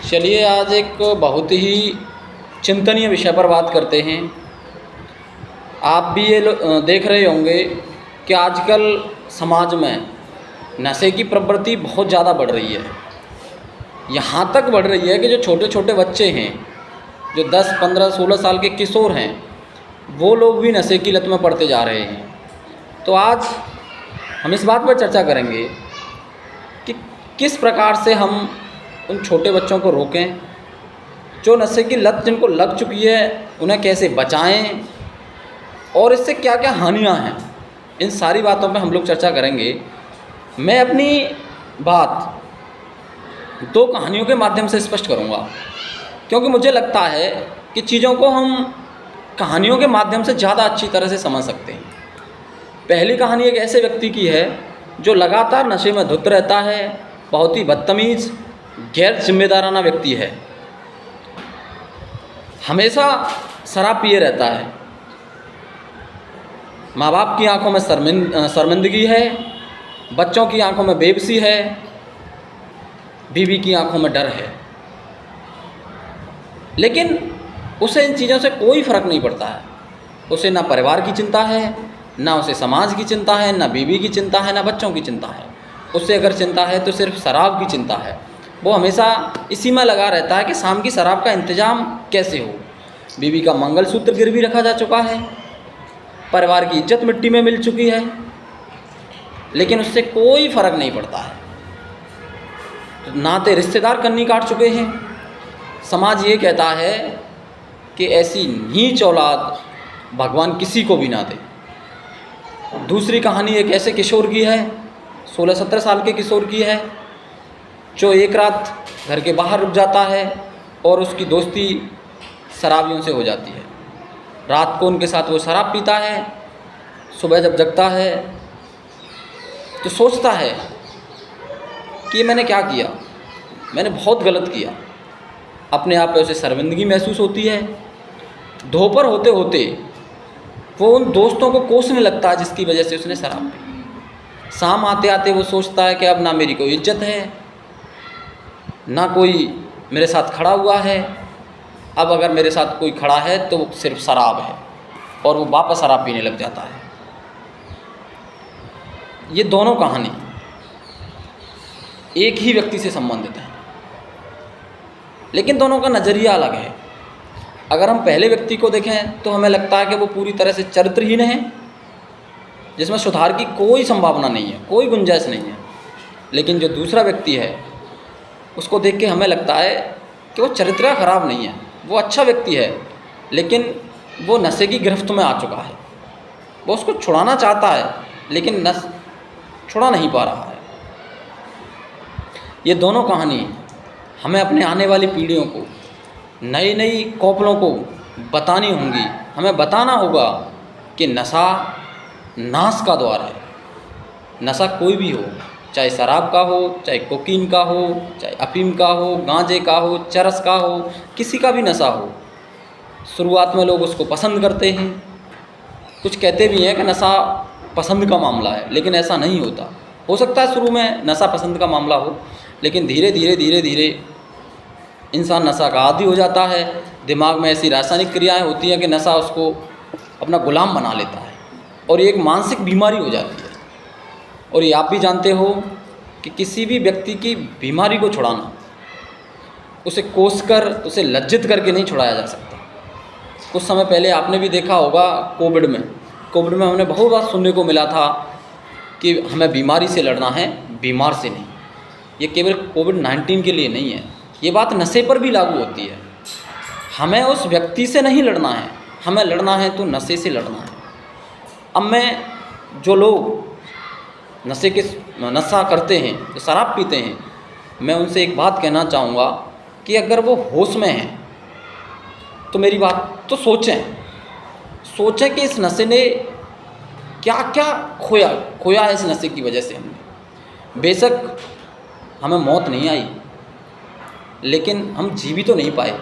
चलिए आज एक बहुत ही चिंतनीय विषय पर बात करते हैं। आप भी ये देख रहे होंगे कि आजकल समाज में नशे की प्रवृत्ति बहुत ज़्यादा बढ़ रही है। यहाँ तक बढ़ रही है कि जो छोटे छोटे बच्चे हैं, जो 10, 15, 16 साल के किशोर हैं, वो लोग भी नशे की लत में पड़ते जा रहे हैं। तो आज हम इस बात पर चर्चा करेंगे कि किस प्रकार से हम उन छोटे बच्चों को रोकें, जो नशे की लत जिनको लग चुकी है उन्हें कैसे बचाएं और इससे क्या क्या हानियां हैं। इन सारी बातों पर हम लोग चर्चा करेंगे। मैं अपनी बात 2 कहानियों के माध्यम से स्पष्ट करूंगा, क्योंकि मुझे लगता है कि चीज़ों को हम कहानियों के माध्यम से ज़्यादा अच्छी तरह से समझ सकते हैं। पहली कहानी एक ऐसे व्यक्ति की है जो लगातार नशे में धुत रहता है, बहुत ही बदतमीज़, गैर जिम्मेदाराना व्यक्ति है, हमेशा शराब पिए रहता है। माँ बाप की आंखों में शर्मिंदगी है, बच्चों की आंखों में बेबसी है, बीवी की आंखों में डर है। लेकिन उसे इन चीज़ों से कोई फ़र्क नहीं पड़ता है। उसे ना परिवार की चिंता है, ना उसे समाज की चिंता है, ना बीवी की चिंता है, ना बच्चों की चिंता है। उससे अगर चिंता है तो सिर्फ शराब की चिंता है। वो हमेशा इसी में लगा रहता है कि शाम की शराब का इंतज़ाम कैसे हो। बीवी का मंगलसूत्र गिरवी रखा जा चुका है, परिवार की इज्जत मिट्टी में मिल चुकी है, लेकिन उससे कोई फ़र्क नहीं पड़ता है। नाते रिश्तेदार कन्नी काट चुके हैं। समाज ये कहता है कि ऐसी नीच औलाद भगवान किसी को भी ना दे। दूसरी कहानी एक ऐसे किशोर की है, 16-17 साल के किशोर की है, जो एक रात घर के बाहर रुक जाता है और उसकी दोस्ती शराबियों से हो जाती है। रात को उनके साथ वो शराब पीता है। सुबह जब जगता है तो सोचता है कि ये मैंने क्या किया, मैंने बहुत गलत किया। अपने आप पे उसे शर्मिंदगी महसूस होती है। दोपहर होते होते वो उन दोस्तों को कोसने लगता है जिसकी वजह से उसने शराब पी। शाम आते आते वो सोचता है कि अब ना मेरी कोई इज्जत है, ना कोई मेरे साथ खड़ा हुआ है। अब अगर मेरे साथ कोई खड़ा है तो वो सिर्फ शराब है, और वो वापस शराब पीने लग जाता है। ये दोनों कहानी एक ही व्यक्ति से संबंधित है, लेकिन दोनों का नज़रिया अलग है। अगर हम पहले व्यक्ति को देखें तो हमें लगता है कि वो पूरी तरह से चरित्रहीन है, जिसमें सुधार की कोई संभावना नहीं है, कोई गुंजाइश नहीं है। लेकिन जो दूसरा व्यक्ति है उसको देख के हमें लगता है कि वो चरित्र खराब नहीं है, वो अच्छा व्यक्ति है, लेकिन वो नशे की गिरफ्त में आ चुका है। वो उसको छुड़ाना चाहता है लेकिन छुड़ा नहीं पा रहा है। ये दोनों कहानी हमें अपने आने वाली पीढ़ियों को, नई नई कौपलों को बतानी होंगी। हमें बताना होगा कि नशा नाश का द्वार है। नशा कोई भी हो, चाहे शराब का हो, चाहे कोकीन का हो, चाहे अफीम का हो, गांजे का हो, चरस का हो, किसी का भी नशा हो। शुरुआत में लोग उसको पसंद करते हैं। कुछ कहते भी हैं कि नशा पसंद का मामला है, लेकिन ऐसा नहीं होता। हो सकता है शुरू में नशा पसंद का मामला हो, लेकिन धीरे धीरे इंसान नशा का आदी हो जाता है। दिमाग में ऐसी रासायनिक क्रियाएं होती हैं कि नशा उसको अपना गुलाम बना लेता है, और ये एक मानसिक बीमारी हो जाती है। और ये आप भी जानते हो कि किसी भी व्यक्ति की बीमारी को छुड़ाना, उसे कोसकर, उसे लज्जित करके नहीं छुड़ाया जा सकता। कुछ समय पहले आपने भी देखा होगा, कोविड में हमने बहुत बात सुनने को मिला था कि हमें बीमारी से लड़ना है, बीमार से नहीं। ये केवल कोविड-19 के लिए नहीं है, ये बात नशे पर भी लागू होती है। हमें उस व्यक्ति से नहीं लड़ना है, हमें लड़ना है तो नशे से लड़ना है। अब मैं जो लोग नशा करते हैं, जो शराब पीते हैं, मैं उनसे एक बात कहना चाहूँगा कि अगर वो होश में हैं तो मेरी बात तो सोचें कि इस नशे ने क्या क्या खोया है। इस नशे की वजह से हमने, बेशक हमें मौत नहीं आई, लेकिन हम जी भी तो नहीं पाए।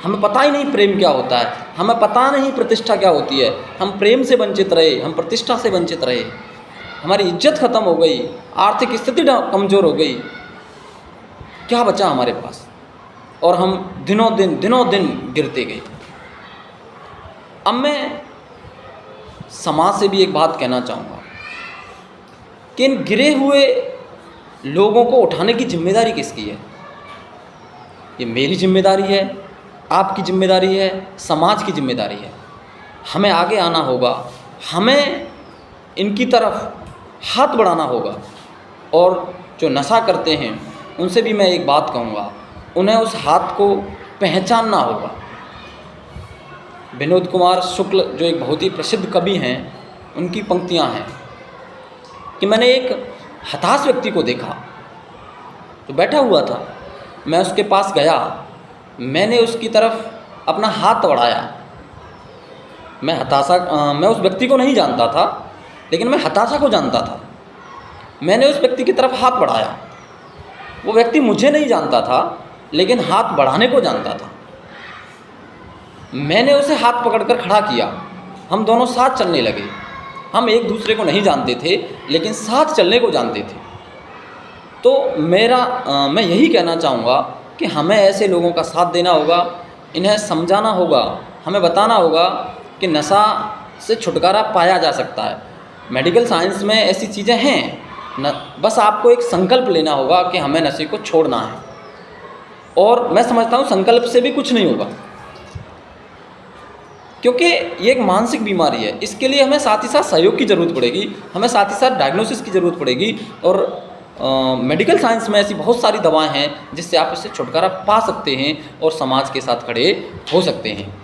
हमें पता ही नहीं प्रेम क्या होता है, हमें पता नहीं प्रतिष्ठा क्या होती है। हम प्रेम से वंचित रहे, हम प्रतिष्ठा से वंचित रहे, हमारी इज्जत ख़त्म हो गई, आर्थिक स्थिति कमज़ोर हो गई। क्या बचा हमारे पास? और हम दिनों दिन गिरते गए। अब मैं समाज से भी एक बात कहना चाहूँगा कि इन गिरे हुए लोगों को उठाने की जिम्मेदारी किसकी है? ये मेरी जिम्मेदारी है, आपकी जिम्मेदारी है, समाज की जिम्मेदारी है। हमें आगे आना होगा, हमें इनकी तरफ हाथ बढ़ाना होगा। और जो नशा करते हैं उनसे भी मैं एक बात कहूँगा, उन्हें उस हाथ को पहचानना होगा। विनोद कुमार शुक्ल जो एक बहुत ही प्रसिद्ध कवि हैं, उनकी पंक्तियाँ हैं कि मैंने एक हताश व्यक्ति को देखा तो बैठा हुआ था, मैं उसके पास गया, मैंने उसकी तरफ अपना हाथ बढ़ाया। मैं उस व्यक्ति को नहीं जानता था, लेकिन मैं हताशा को जानता था। मैंने उस व्यक्ति की तरफ हाथ बढ़ाया। वो व्यक्ति मुझे नहीं जानता था, लेकिन हाथ बढ़ाने को जानता था। मैंने उसे हाथ पकड़कर खड़ा किया, हम दोनों साथ चलने लगे। हम एक दूसरे को नहीं जानते थे, लेकिन साथ चलने को जानते थे। तो मैं यही कहना चाहूँगा कि हमें ऐसे लोगों का साथ देना होगा, इन्हें समझाना होगा, हमें बताना होगा कि नशा से छुटकारा पाया जा सकता है। मेडिकल साइंस में ऐसी चीज़ें हैं बस आपको एक संकल्प लेना होगा कि हमें नशे को छोड़ना है। और मैं समझता हूँ संकल्प से भी कुछ नहीं होगा, क्योंकि ये एक मानसिक बीमारी है। इसके लिए हमें साथ ही साथ सहयोग की ज़रूरत पड़ेगी, हमें साथ ही साथ डायग्नोसिस की ज़रूरत पड़ेगी। और मेडिकल साइंस में ऐसी बहुत सारी दवाएं हैं जिससे आप इससे छुटकारा पा सकते हैं और समाज के साथ खड़े हो सकते हैं।